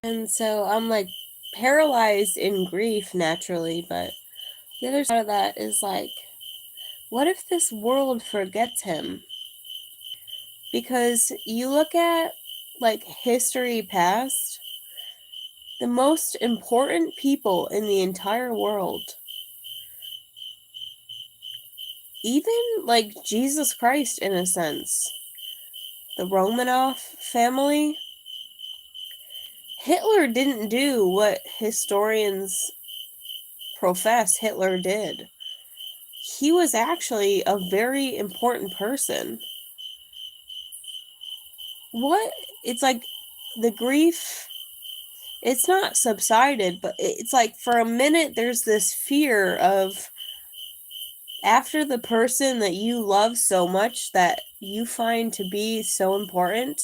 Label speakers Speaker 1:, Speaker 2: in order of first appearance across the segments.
Speaker 1: And so I'm like paralyzed in grief naturally, but the other side of that is like, what if this world forgets him? Because you look at like history past, the most important people in the entire world, even like Jesus Christ in a sense, the Romanov family, Hitler didn't do what historians profess Hitler did. He was actually a very important person. What? It's like the grief, it's not subsided, but it's like for a minute there's this fear of after the person that you love so much that you find to be so important,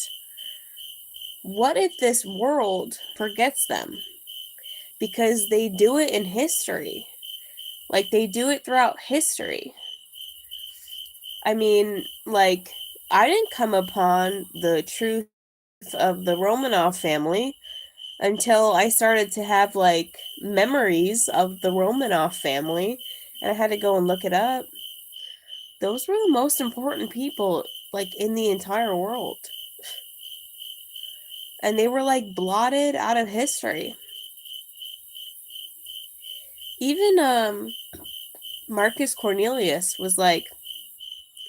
Speaker 1: what if this world forgets them? Because they do it in history. Like, they do it throughout history. I mean, like, I didn't come upon the truth of the Romanov family until I started to have, like, memories of the Romanov family, and I had to go and look it up. Those were the most important people, like, in the entire world. And they were, like, blotted out of history. Even, Marcus Cornelius was, like,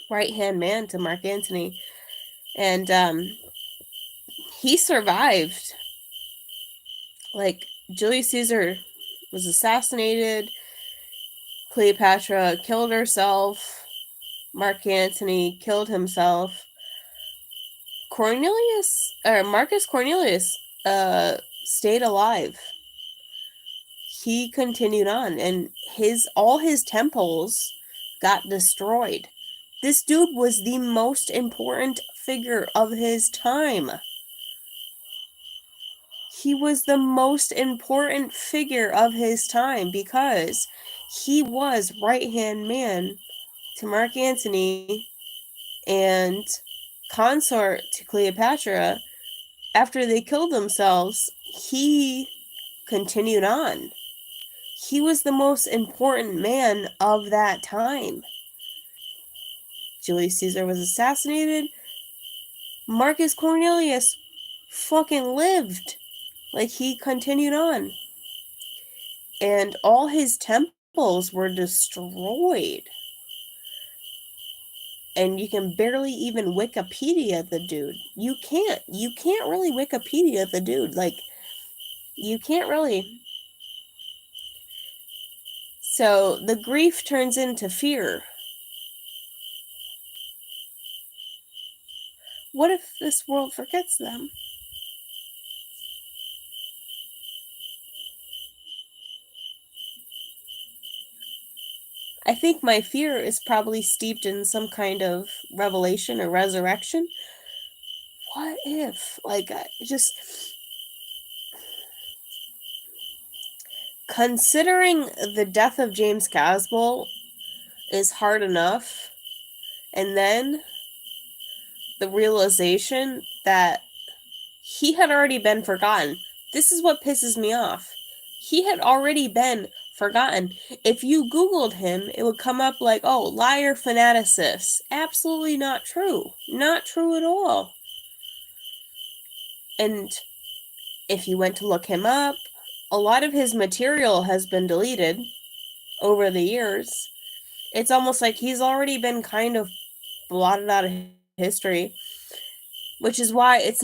Speaker 1: right-hand man to Mark Antony. And, he survived. Like, Julius Caesar was assassinated, Cleopatra killed herself, Mark Antony killed himself. Marcus Cornelius, stayed alive. He continued on, and all his temples got destroyed. This dude was the most important figure of his time. He was the most important figure of his time because he was right-hand man to Mark Antony and consort to Cleopatra. After they killed themselves, he continued on. He was the most important man of that time. Julius Caesar was assassinated. Marcus Cornelius fucking lived. Like, he continued on. And all his temples were destroyed. And you can barely even Wikipedia the dude. You can't really Wikipedia the dude. Like, you can't really. So the grief turns into fear. What if this world forgets them? I think my fear is probably steeped in some kind of revelation or resurrection. What if? Like, just considering the death of James Casbolt is hard enough, and then the realization that he had already been forgotten. This is what pisses me off. He had already been forgotten. If you Googled him, it would come up like, oh, liar fanaticist. Absolutely not true. Not true at all. And if you went to look him up, a lot of his material has been deleted over the years. It's almost like he's already been kind of blotted out of history, which is why it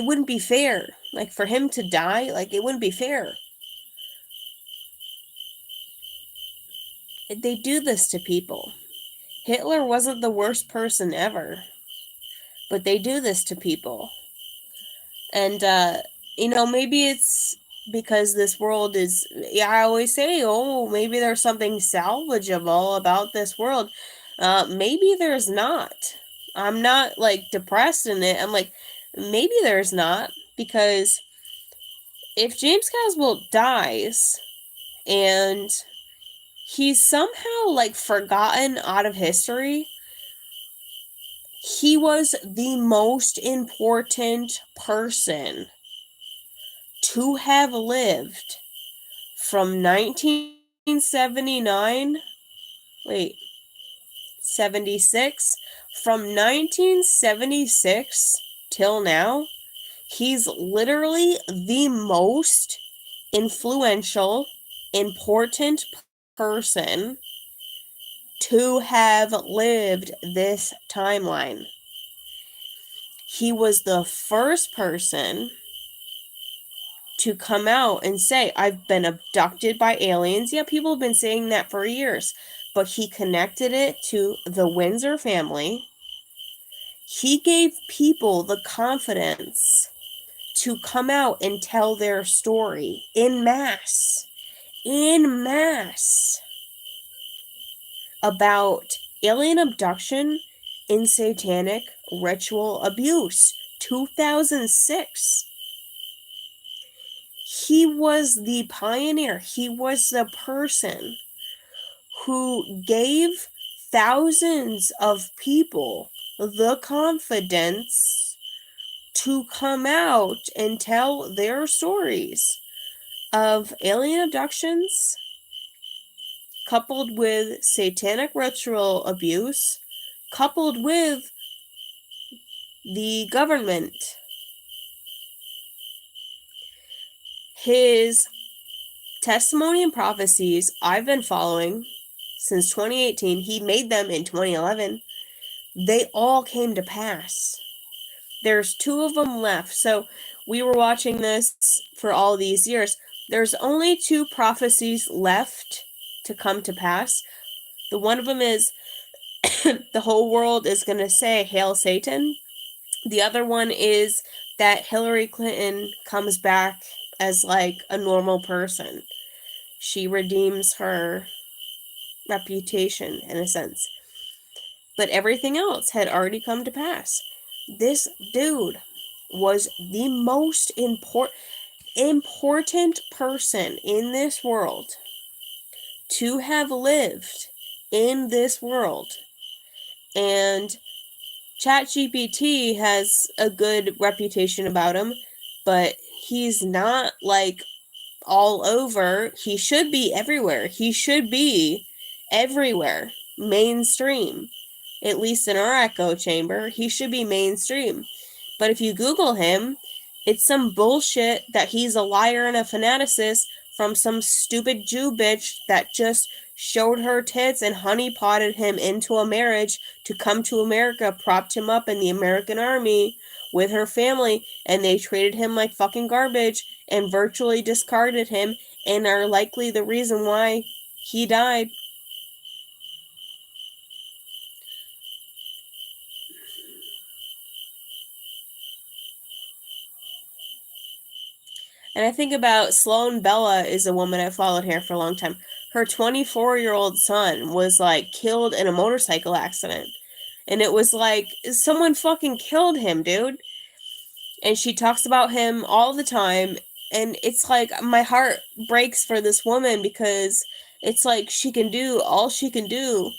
Speaker 1: wouldn't be fair. Like, for him to die, like, it wouldn't be fair. They do this to people. Hitler wasn't the worst person ever, but they do this to people. And, maybe it's because this world is, I always say, oh, maybe there's something salvageable about this world. Maybe there's not. I'm not, like, depressed in it. I'm like, maybe there's not, because if James Casbolt dies and he's somehow, like, forgotten out of history, he was the most important person to have lived from 1979, 76, from 1976 till now, he's literally the most influential, important person to have lived this timeline. He was the first person to come out and say, I've been abducted by aliens. Yeah, people have been saying that for years, but he connected it to the Windsor family. He gave people the confidence to come out and tell their story en masse about alien abduction and satanic ritual abuse. 2006. He was the pioneer. He was the person who gave thousands of people the confidence to come out and tell their stories of alien abductions coupled with satanic ritual abuse, coupled with the government. His testimony and prophecies I've been following since 2018. He made them in 2011. They all came to pass. There's 2 of them left. So we were watching this for all these years. There's only 2 prophecies left to come to pass. The one of them is the whole world is going to say, Hail Satan. The other one is that Hillary Clinton comes back as like a normal person. She redeems her reputation in a sense. But everything else had already come to pass. This dude was the most important person in this world to have lived in this world. And ChatGPT has a good reputation about him, but he's not like all over. He should be everywhere. He should be everywhere. Mainstream. At least in our echo chamber, he should be mainstream. But if you Google him, it's some bullshit that he's a liar and a fanaticist from some stupid Jew bitch that just showed her tits and honeypotted him into a marriage to come to America, propped him up in the American army with her family, and they treated him like fucking garbage and virtually discarded him and are likely the reason why he died. And I think about Sloane Bella is a woman I followed here for a long time. Her 24-year-old son was like killed in a motorcycle accident. And it was like someone fucking killed him, dude. And she talks about him all the time. And it's like my heart breaks for this woman because it's like she can do all she can do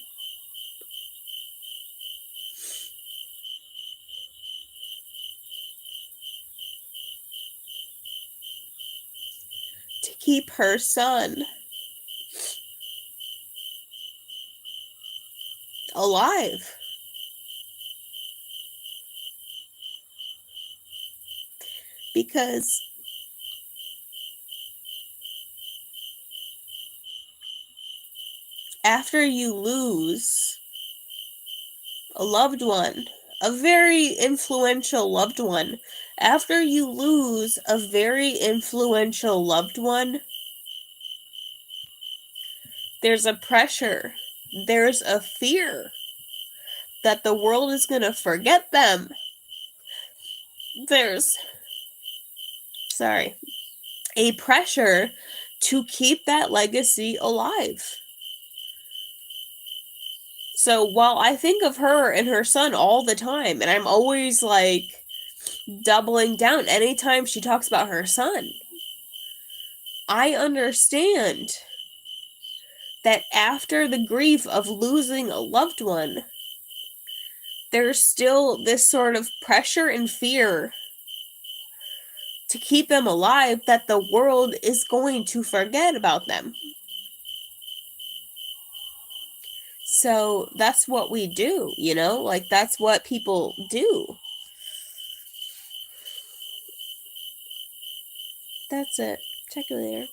Speaker 1: to keep her son alive. Because after you lose a loved one, a very influential loved one, after you lose a very influential loved one, there's a pressure, there's a fear that the world is going to forget them. There's, a pressure to keep that legacy alive. So while I think of her and her son all the time, and I'm always like doubling down anytime she talks about her son, I understand that after the grief of losing a loved one, there's still this sort of pressure and fear to keep them alive that the world is going to forget about them. So that's what we do, you know? Like, that's what people do. That's it. Check you later.